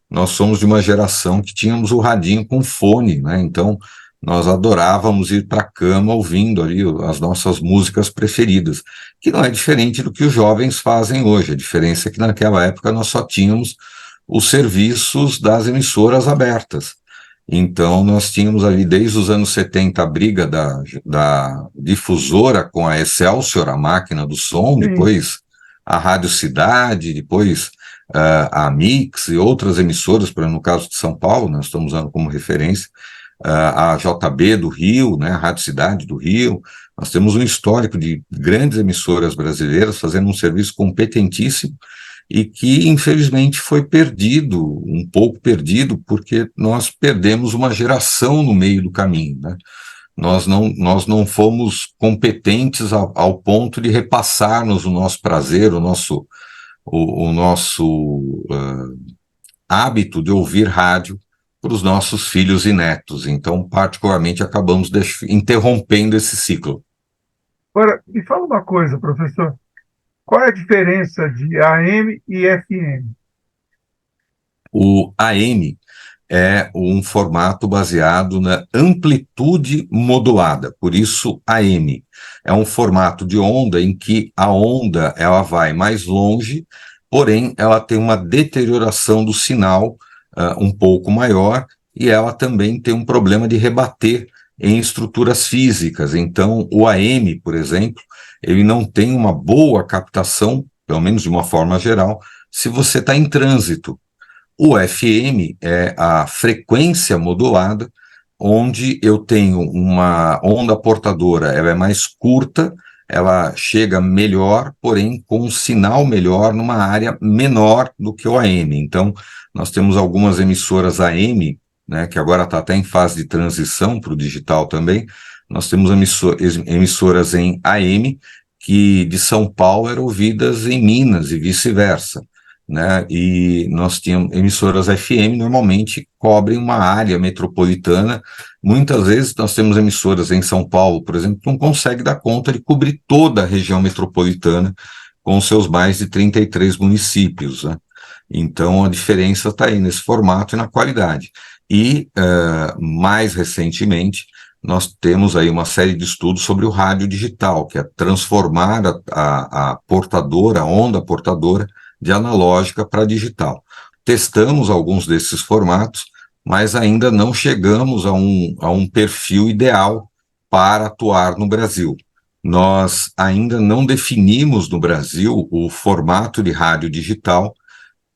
Nós somos de uma geração que tínhamos o radinho com fone, né? Então nós adorávamos ir para a cama ouvindo ali as nossas músicas preferidas, que não é diferente do que os jovens fazem hoje. A diferença é que naquela época nós só tínhamos os serviços das emissoras abertas. Então, nós tínhamos ali, desde os anos 70, a briga da difusora com a Excelsior, a máquina do som, depois a Rádio Cidade, depois a Mix e outras emissoras, por exemplo, no caso de São Paulo, nós estamos usando como referência, a JB do Rio, né, a Rádio Cidade do Rio. Nós temos um histórico de grandes emissoras brasileiras fazendo um serviço competentíssimo, e que, infelizmente, foi perdido, um pouco perdido, porque nós perdemos uma geração no meio do caminho, né? Nós não fomos competentes ao ponto de repassarmos o nosso prazer, o nosso hábito de ouvir rádio para os nossos filhos e netos. Então, particularmente, acabamos interrompendo esse ciclo. Agora, me fala uma coisa, professor. Qual é a diferença de AM e FM? O AM é um formato baseado na amplitude modulada, por isso AM. É um formato de onda em que a onda ela vai mais longe, porém ela tem uma deterioração do sinal um pouco maior, e ela também tem um problema de rebater em estruturas físicas. Então, o AM, por exemplo, ele não tem uma boa captação, pelo menos de uma forma geral, se você está em trânsito. O FM é a frequência modulada, onde eu tenho uma onda portadora, ela é mais curta, ela chega melhor, porém com um sinal melhor numa área menor do que o AM. Então, nós temos algumas emissoras AM, né, que agora está até em fase de transição para o digital também. Nós temos emissoras em AM, que de São Paulo eram ouvidas em Minas e vice-versa, né? E nós tínhamos emissoras FM, normalmente cobrem uma área metropolitana. Muitas vezes nós temos emissoras em São Paulo, por exemplo, que não consegue dar conta de cobrir toda a região metropolitana com seus mais de 33 municípios, né? Então a diferença está aí nesse formato e na qualidade. E, mais recentemente, nós temos aí uma série de estudos sobre o rádio digital, que é transformar a portadora, a onda portadora, de analógica para digital. Testamos alguns desses formatos, mas ainda não chegamos a um perfil ideal para atuar no Brasil. Nós ainda não definimos no Brasil o formato de rádio digital,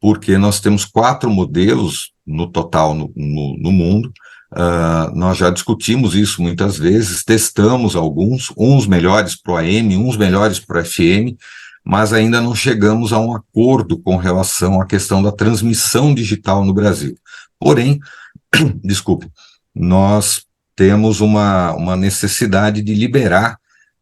porque nós temos 4 modelos no total no mundo. Nós já discutimos isso muitas vezes, testamos alguns, uns melhores para o AM, uns melhores para o FM, mas ainda não chegamos a um acordo com relação à questão da transmissão digital no Brasil. Porém, desculpe, nós temos uma necessidade de liberar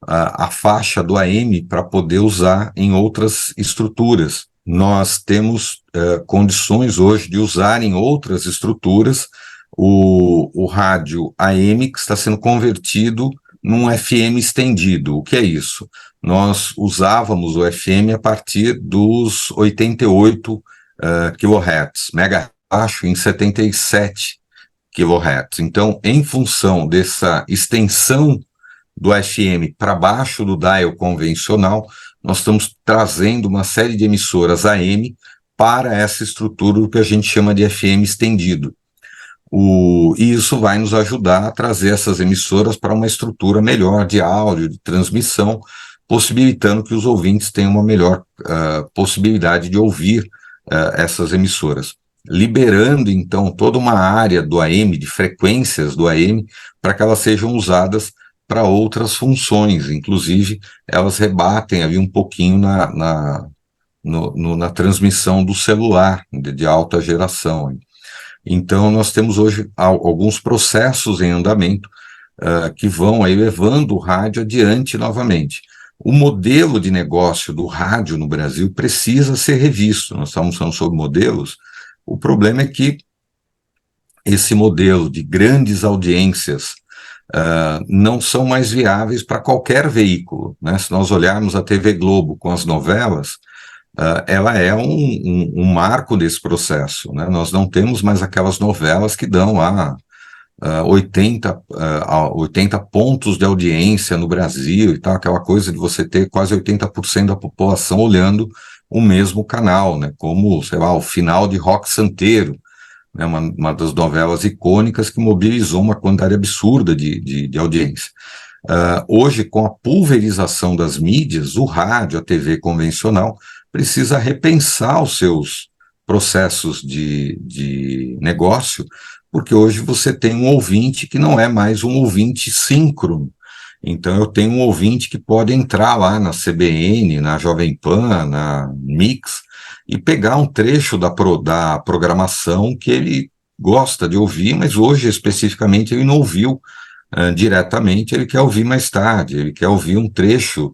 a faixa do AM para poder usar em outras estruturas. Nós temos condições hoje de usar em outras estruturas o rádio AM, que está sendo convertido num FM estendido. O que é isso? Nós usávamos o FM a partir dos 88 kHz, mega baixo em 77 kHz. Então, em função dessa extensão do FM para baixo do dial convencional, nós estamos trazendo uma série de emissoras AM para essa estrutura do que a gente chama de FM estendido. E isso vai nos ajudar a trazer essas emissoras para uma estrutura melhor de áudio, de transmissão, possibilitando que os ouvintes tenham uma melhor possibilidade de ouvir essas emissoras, liberando então toda uma área do AM, de frequências do AM, para que elas sejam usadas para outras funções, inclusive elas rebatem ali um pouquinho na transmissão do celular de alta geração. Então nós temos hoje alguns processos em andamento que vão aí levando o rádio adiante novamente. O modelo de negócio do rádio no Brasil precisa ser revisto. Nós estamos falando sobre modelos. O problema é que esse modelo de grandes audiências não são mais viáveis para qualquer veículo, né? Se nós olharmos a TV Globo com as novelas, ela é um marco desse processo, né? Nós não temos mais aquelas novelas que dão 80 pontos de audiência no Brasil e tal, aquela coisa de você ter quase 80% da população olhando o mesmo canal, né? Como, sei lá, o final de Rock Santeiro, né? Uma das novelas icônicas que mobilizou uma quantidade absurda de audiência. Hoje, com a pulverização das mídias, o rádio, a TV convencional, precisa repensar os seus processos de negócio, porque hoje você tem um ouvinte que não é mais um ouvinte síncrono. Então eu tenho um ouvinte que pode entrar lá na CBN, na Jovem Pan, na Mix, e pegar um trecho da programação que ele gosta de ouvir, mas hoje especificamente ele não ouviu diretamente, ele quer ouvir mais tarde, ele quer ouvir um trecho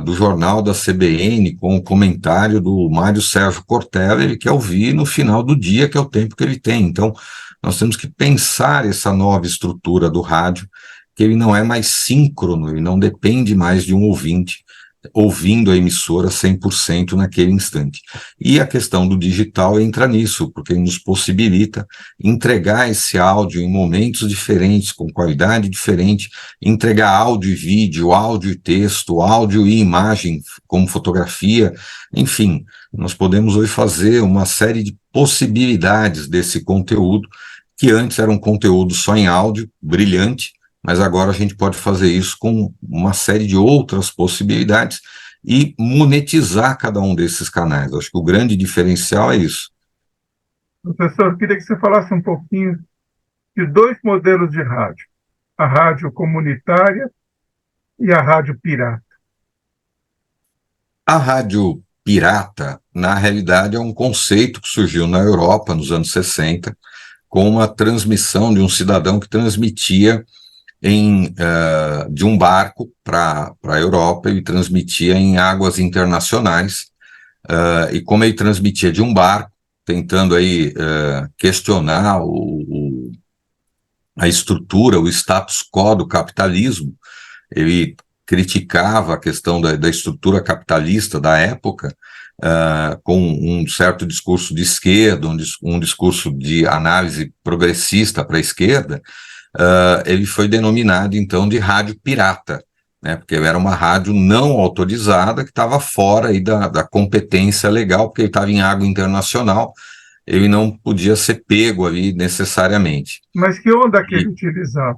do jornal da CBN com o comentário do Mário Sérgio Cortella, ele quer ouvir no final do dia, que é o tempo que ele tem. Então, nós temos que pensar essa nova estrutura do rádio, que ele não é mais síncrono, ele não depende mais de um ouvinte ouvindo a emissora 100% naquele instante. E a questão do digital entra nisso, porque ele nos possibilita entregar esse áudio em momentos diferentes, com qualidade diferente, entregar áudio e vídeo, áudio e texto, áudio e imagem, como fotografia, enfim, nós podemos hoje fazer uma série de possibilidades desse conteúdo, que antes era um conteúdo só em áudio, brilhante, mas agora a gente pode fazer isso com uma série de outras possibilidades e monetizar cada um desses canais. Acho que o grande diferencial é isso. Professor, eu queria que você falasse um pouquinho de dois modelos de rádio, a rádio comunitária e a rádio pirata. A rádio pirata, na realidade, é um conceito que surgiu na Europa nos anos 60, com uma transmissão de um cidadão que transmitia de um barco para a Europa, ele transmitia em águas internacionais, e como ele transmitia de um barco, tentando aí questionar a estrutura, o status quo do capitalismo, ele criticava a questão da estrutura capitalista da época, com um certo discurso de esquerda, um discurso de análise progressista para a esquerda. Ele foi denominado, então, de rádio pirata, né, porque era uma rádio não autorizada, que estava fora aí da competência legal, porque ele estava em água internacional, ele não podia ser pego ali necessariamente. Mas que onda que ele utilizava?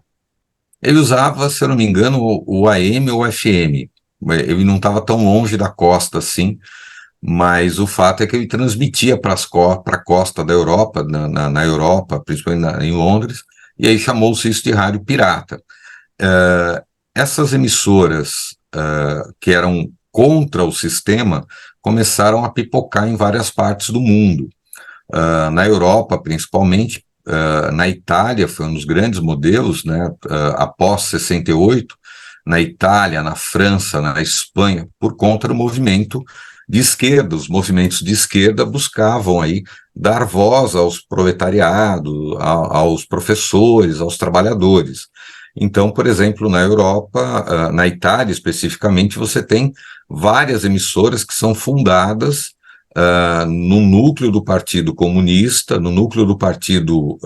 Ele usava, se eu não me engano, o AM ou o FM, ele não estava tão longe da costa assim, mas o fato é que ele transmitia para a costa da Europa, na Europa, principalmente em Londres, e aí chamou-se isso de rádio pirata. Essas emissoras que eram contra o sistema começaram a pipocar em várias partes do mundo. Na Europa, principalmente, na Itália, foi um dos grandes modelos, né, após 68, na Itália, na França, na Espanha, por conta do movimento de esquerda. Os movimentos de esquerda buscavam aí dar voz aos proletariados, aos professores, aos trabalhadores. Então, por exemplo, na Europa, na Itália especificamente, você tem várias emissoras que são fundadas no núcleo do Partido Comunista, no núcleo do Partido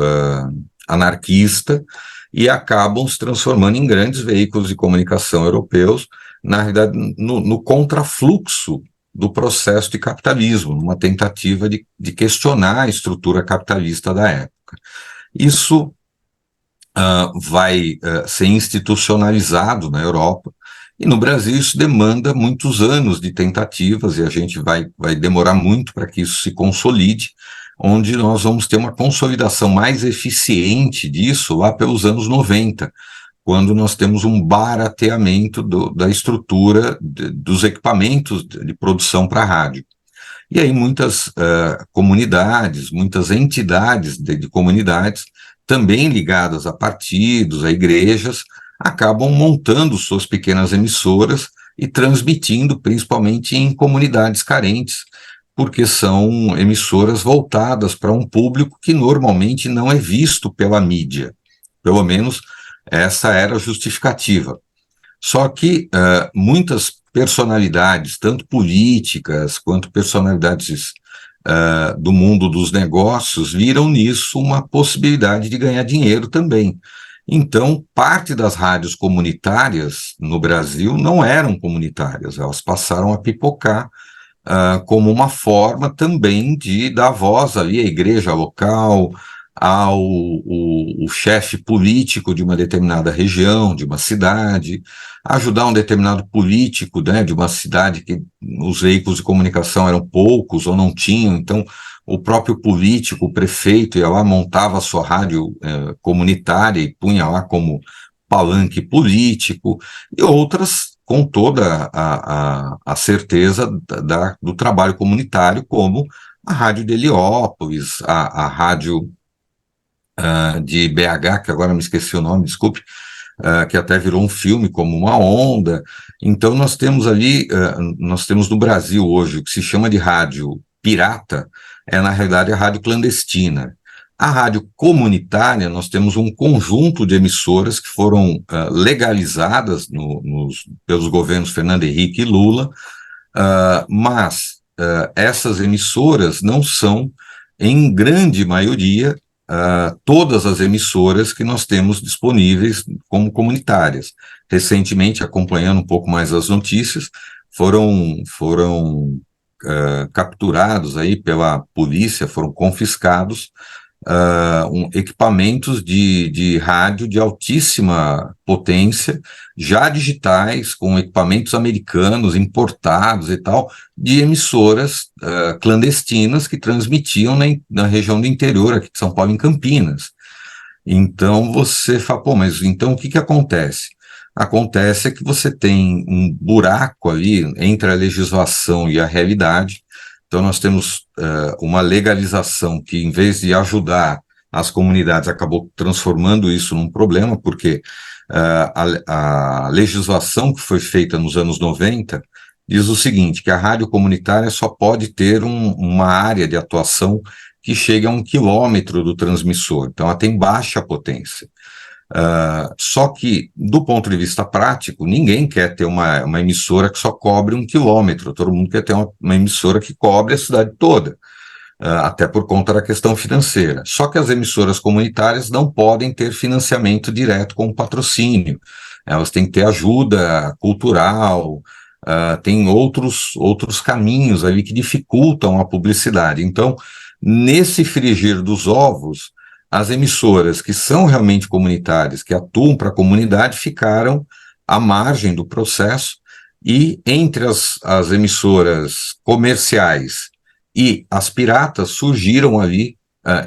Anarquista, e acabam se transformando em grandes veículos de comunicação europeus, na realidade, no contrafluxo do processo de capitalismo, numa tentativa de questionar a estrutura capitalista da época. Isso vai ser institucionalizado na Europa, E no Brasil isso demanda muitos anos de tentativas, e a gente vai demorar muito para que isso se consolide, onde nós vamos ter uma consolidação mais eficiente disso lá pelos anos 90, quando nós temos um barateamento da estrutura dos equipamentos de produção para rádio. E aí muitas comunidades, muitas entidades de comunidades, também ligadas a partidos, a igrejas, acabam montando suas pequenas emissoras e transmitindo, principalmente em comunidades carentes, porque são emissoras voltadas para um público que normalmente não é visto pela mídia. Pelo menos essa era a justificativa. Só que muitas personalidades, tanto políticas quanto personalidades do mundo dos negócios, viram nisso uma possibilidade de ganhar dinheiro também. Então, parte das rádios comunitárias no Brasil não eram comunitárias, elas passaram a pipocar como uma forma também de dar voz ali à igreja local, ao chefe político de uma determinada região, de uma cidade, ajudar um determinado político, né, de uma cidade que os veículos de comunicação eram poucos ou não tinham, então o próprio político, o prefeito, ia lá, montava a sua rádio comunitária e punha lá como palanque político, e outras com toda a certeza do trabalho comunitário, como a Rádio de Heliópolis, a Rádio de BH, que agora me esqueci o nome, desculpe, que até virou um filme como Uma Onda. Então nós temos ali, nós temos no Brasil hoje o que se chama de rádio pirata, na realidade a rádio clandestina. A rádio comunitária, nós temos um conjunto de emissoras que foram legalizadas pelos governos Fernando Henrique e Lula, mas essas emissoras não são, em grande maioria, todas as emissoras que nós temos disponíveis como comunitárias. Recentemente, acompanhando um pouco mais as notícias, foram capturados aí pela polícia, foram confiscados equipamentos de rádio de altíssima potência, já digitais, com equipamentos americanos importados e tal, de emissoras clandestinas que transmitiam na região do interior, aqui de São Paulo, em Campinas. Então você fala, pô, mas então o que acontece? Acontece que você tem um buraco ali entre a legislação e a realidade. Então nós temos uma legalização que, em vez de ajudar as comunidades, acabou transformando isso num problema, porque a legislação que foi feita nos anos 90 diz o seguinte, que a rádio comunitária só pode ter uma área de atuação que chega a 1 quilômetro do transmissor, então ela tem baixa potência. Só que, do ponto de vista prático, ninguém quer ter uma emissora que só cobre 1 quilômetro, todo mundo quer ter uma emissora que cobre a cidade toda, até por conta da questão financeira. Só que as emissoras comunitárias não podem ter financiamento direto com patrocínio, elas têm que ter ajuda cultural, tem outros caminhos ali que dificultam a publicidade. Então, nesse frigir dos ovos, as emissoras que são realmente comunitárias, que atuam para a comunidade, ficaram à margem do processo, e entre as emissoras comerciais e as piratas surgiram ali,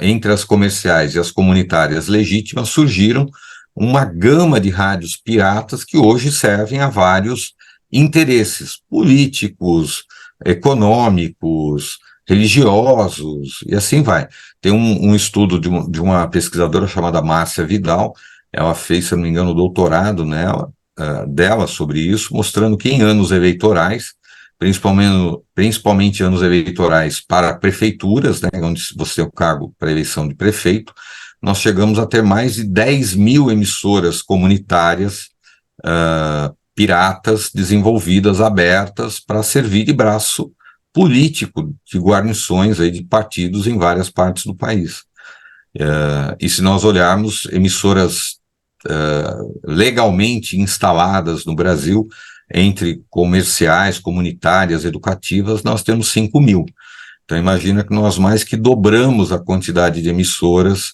entre as comerciais e as comunitárias legítimas, surgiram uma gama de rádios piratas que hoje servem a vários interesses políticos, econômicos, religiosos, e assim vai. Tem um estudo de uma pesquisadora chamada Márcia Vidal, ela fez, se não me engano, doutorado dela sobre isso, mostrando que em anos eleitorais, principalmente anos eleitorais para prefeituras, né, onde você tem o cargo para eleição de prefeito, nós chegamos a ter mais de 10 mil emissoras comunitárias piratas desenvolvidas, abertas, para servir de braço político de guarnições aí de partidos em várias partes do país. E se nós olharmos emissoras legalmente instaladas no Brasil, entre comerciais, comunitárias, educativas, nós temos 5 mil. Então imagina que nós mais que dobramos a quantidade de emissoras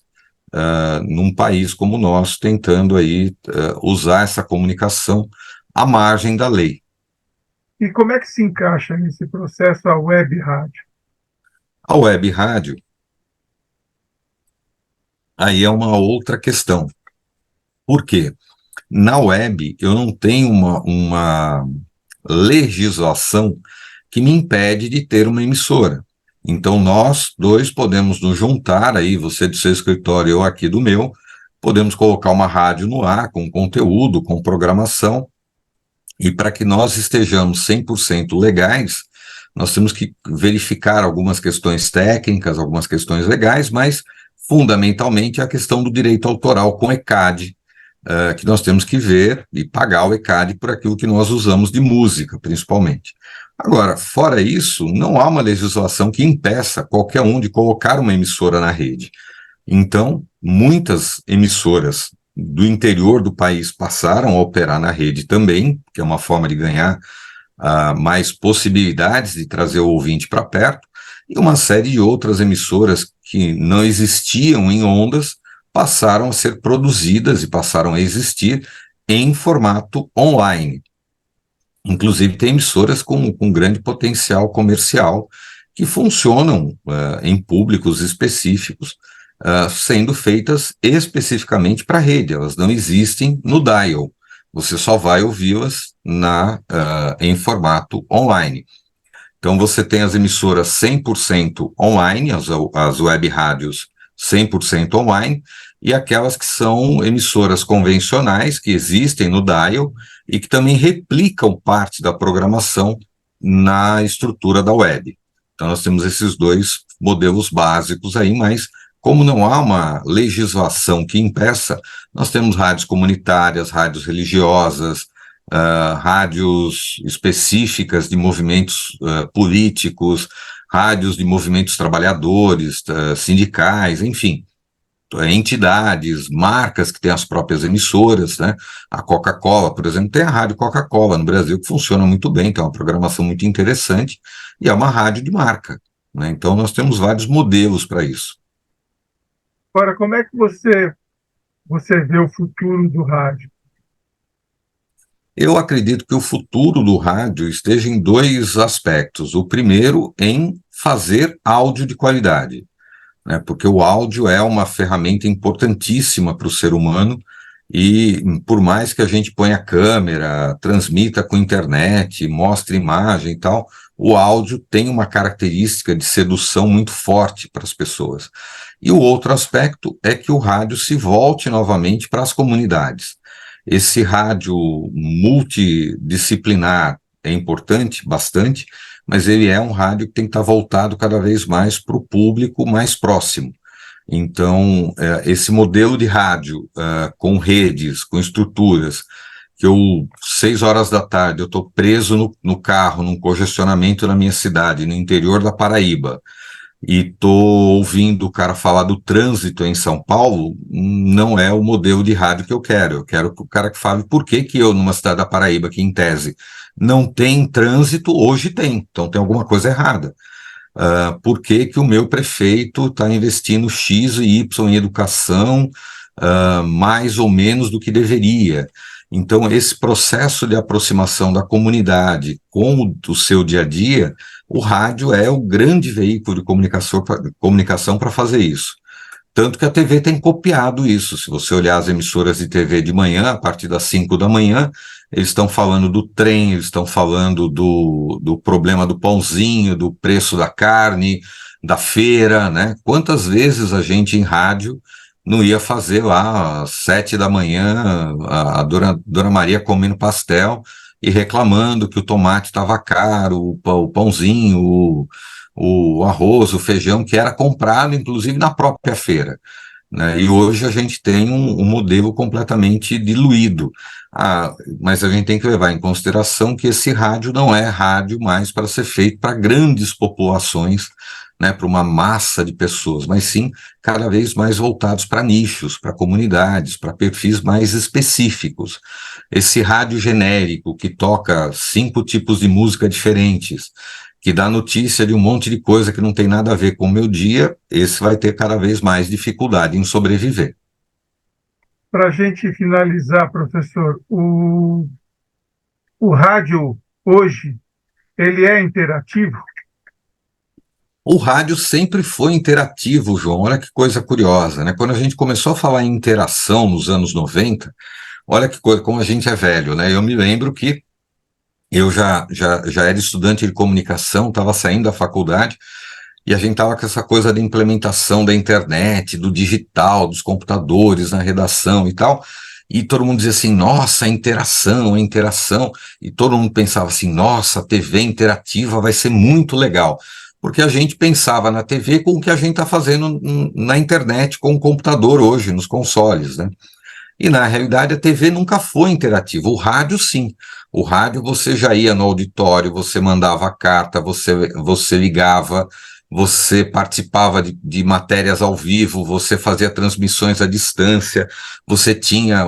num país como o nosso, tentando aí usar essa comunicação à margem da lei. E como é que se encaixa nesse processo a web rádio? A web rádio, aí é uma outra questão. Por quê? Na web, eu não tenho uma legislação que me impede de ter uma emissora. Então, nós dois podemos nos juntar aí, você do seu escritório, eu aqui do meu, podemos colocar uma rádio no ar, com conteúdo, com programação, e para que nós estejamos 100% legais, nós temos que verificar algumas questões técnicas, algumas questões legais, mas, fundamentalmente, a questão do direito autoral com ECAD, que nós temos que ver e pagar o ECAD por aquilo que nós usamos de música, principalmente. Agora, fora isso, não há uma legislação que impeça qualquer um de colocar uma emissora na rede. Então, muitas emissoras do interior do país passaram a operar na rede também, que é uma forma de ganhar mais possibilidades de trazer o ouvinte para perto, e uma série de outras emissoras que não existiam em ondas passaram a ser produzidas e passaram a existir em formato online. Inclusive, tem emissoras com grande potencial comercial que funcionam em públicos específicos, sendo feitas especificamente para a rede. Elas não existem no dial. Você só vai ouvi-las em formato online. Então, você tem as emissoras 100% online, as web rádios 100% online, e aquelas que são emissoras convencionais, que existem no dial, e que também replicam parte da programação na estrutura da web. Então, nós temos esses dois modelos básicos aí, mas como não há uma legislação que impeça, nós temos rádios comunitárias, rádios religiosas, rádios específicas de movimentos políticos, rádios de movimentos trabalhadores, sindicais, enfim, entidades, marcas que têm as próprias emissoras, né? A Coca-Cola, por exemplo, tem a Rádio Coca-Cola no Brasil, que funciona muito bem, tem uma programação muito interessante, e é uma rádio de marca, né? Então, nós temos vários modelos para isso. Agora, como é que você vê o futuro do rádio? Eu acredito que o futuro do rádio esteja em dois aspectos. O primeiro, em fazer áudio de qualidade, né? Porque o áudio é uma ferramenta importantíssima para o ser humano e, por mais que a gente ponha câmera, transmita com internet, mostre imagem e tal, o áudio tem uma característica de sedução muito forte para as pessoas. E o outro aspecto é que o rádio se volte novamente para as comunidades. Esse rádio multidisciplinar é importante, bastante, mas ele é um rádio que tem que estar voltado cada vez mais para o público mais próximo. Então, esse modelo de rádio com redes, com estruturas, que 6 horas da tarde, eu estou preso no carro, num congestionamento na minha cidade, no interior da Paraíba, e estou ouvindo o cara falar do trânsito em São Paulo, não é o modelo de rádio que eu quero. Eu quero que o cara que fale por que eu, numa cidade da Paraíba, que em tese não tem trânsito, hoje tem. Então tem alguma coisa errada. Por que o meu prefeito está investindo X e Y em educação, mais ou menos do que deveria? Então, esse processo de aproximação da comunidade com o seu dia a dia, o rádio é o grande veículo de comunicação para fazer isso. Tanto que a TV tem copiado isso. Se você olhar as emissoras de TV de manhã, a partir das 5 da manhã, eles estão falando do trem, eles estão falando do problema do pãozinho, do preço da carne, da feira, né? Quantas vezes a gente em rádio não ia fazer lá às 7 da manhã a Dona Maria comendo pastel e reclamando que o tomate estava caro, o pãozinho, o arroz, o feijão, que era comprado, inclusive, na própria feira, né? E hoje a gente tem um modelo completamente diluído. Mas a gente tem que levar em consideração que esse rádio não é rádio mais para ser feito para grandes populações, né, para uma massa de pessoas, mas sim cada vez mais voltados para nichos, para comunidades, para perfis mais específicos. Esse rádio genérico que toca 5 tipos de música diferentes, que dá notícia de um monte de coisa que não tem nada a ver com o meu dia, esse vai ter cada vez mais dificuldade em sobreviver. Para a gente finalizar, professor, O rádio hoje, ele é interativo? O rádio sempre foi interativo, João. Olha que coisa curiosa, né? Quando a gente começou a falar em interação nos anos 90, olha que coisa, como a gente é velho, né? Eu me lembro que eu já era estudante de comunicação, estava saindo da faculdade, e a gente estava com essa coisa da implementação da internet, do digital, dos computadores na redação e tal, e todo mundo dizia assim, nossa, a interação, e todo mundo pensava assim, nossa, a TV interativa vai ser muito legal, porque a gente pensava na TV com o que a gente está fazendo na internet, com o computador hoje, nos consoles, né? E, na realidade, a TV nunca foi interativa. O rádio, sim. O rádio, você já ia no auditório, você mandava carta, você ligava, você participava de matérias ao vivo, você fazia transmissões à distância, você tinha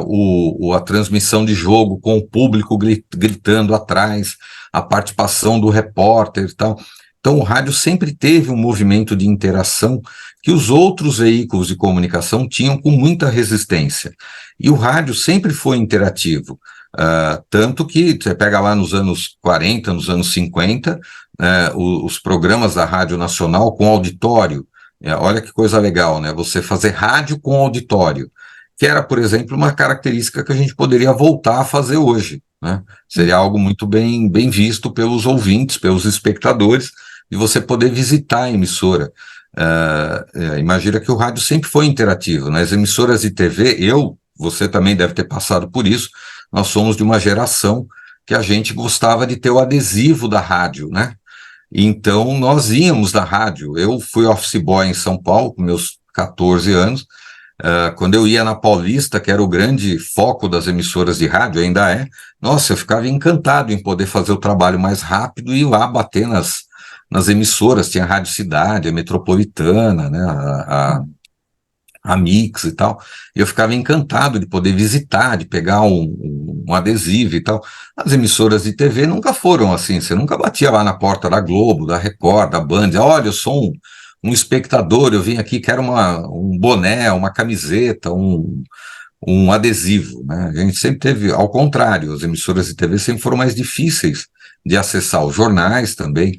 a transmissão de jogo com o público gritando atrás, a participação do repórter e tal. Então, o rádio sempre teve um movimento de interação que os outros veículos de comunicação tinham com muita resistência. E o rádio sempre foi interativo, tanto que você pega lá nos anos 40, nos anos 50, os programas da Rádio Nacional com auditório, olha que coisa legal, né? Você fazer rádio com auditório, que era, por exemplo, uma característica que a gente poderia voltar a fazer hoje, né? Seria algo muito bem visto pelos ouvintes, pelos espectadores, de você poder visitar a emissora. Imagina que o rádio sempre foi interativo, né? As emissoras de TV, você também deve ter passado por isso, nós somos de uma geração que a gente gostava de ter o adesivo da rádio, né? Então, nós íamos da rádio. Eu fui office boy em São Paulo, com meus 14 anos, quando eu ia na Paulista, que era o grande foco das emissoras de rádio, ainda é, nossa, eu ficava encantado em poder fazer o trabalho mais rápido e ir lá bater nas emissoras, tinha a Rádio Cidade, a Metropolitana, né, a Mix e tal, e eu ficava encantado de poder visitar, de pegar um adesivo e tal. As emissoras de TV nunca foram assim, você nunca batia lá na porta da Globo, da Record, da Band, olha, eu sou um espectador, eu vim aqui, quero um boné, uma camiseta, um adesivo, né? A gente sempre teve, ao contrário, as emissoras de TV sempre foram mais difíceis de acessar, os jornais também,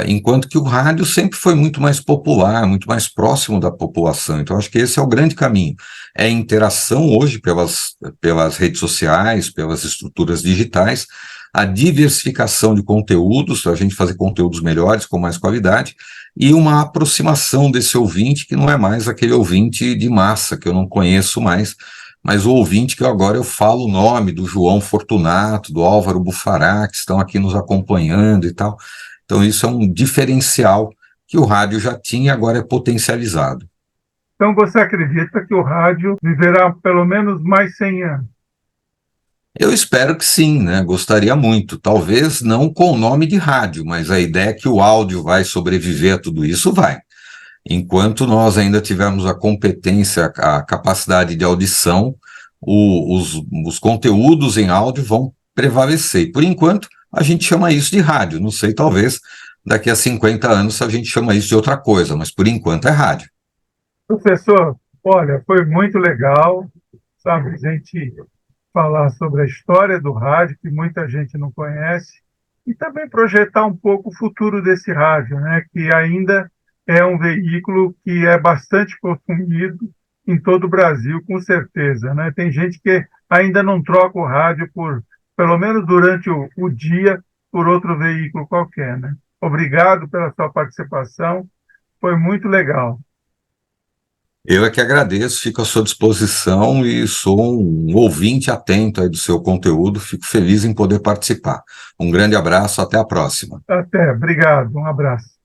enquanto que o rádio sempre foi muito mais popular, muito mais próximo da população. Então, acho que esse é o grande caminho. É a interação hoje pelas redes sociais, pelas estruturas digitais, a diversificação de conteúdos, para a gente fazer conteúdos melhores, com mais qualidade, e uma aproximação desse ouvinte, que não é mais aquele ouvinte de massa, que eu não conheço mais, mas o ouvinte que agora eu falo o nome do João Fortunato, do Álvaro Bufará, que estão aqui nos acompanhando e tal. Então, isso é um diferencial que o rádio já tinha e agora é potencializado. Então, você acredita que o rádio viverá pelo menos mais 100 anos? Eu espero que sim, né? Gostaria muito. Talvez não com o nome de rádio, mas a ideia é que o áudio vai sobreviver a tudo isso, vai. Enquanto nós ainda tivermos a competência, a capacidade de audição, os conteúdos em áudio vão prevalecer. E, por enquanto, a gente chama isso de rádio. Não sei, talvez daqui a 50 anos a gente chama isso de outra coisa, mas por enquanto é rádio. Professor, olha, foi muito legal, sabe, a gente falar sobre a história do rádio, que muita gente não conhece, e também projetar um pouco o futuro desse rádio, né, que ainda é um veículo que é bastante consumido em todo o Brasil, com certeza, né? Tem gente que ainda não troca o rádio pelo menos durante o dia, por outro veículo qualquer, né? Obrigado pela sua participação, foi muito legal. Eu é que agradeço, fico à sua disposição e sou um ouvinte atento aí do seu conteúdo, fico feliz em poder participar. Um grande abraço, até a próxima. Até, obrigado, um abraço.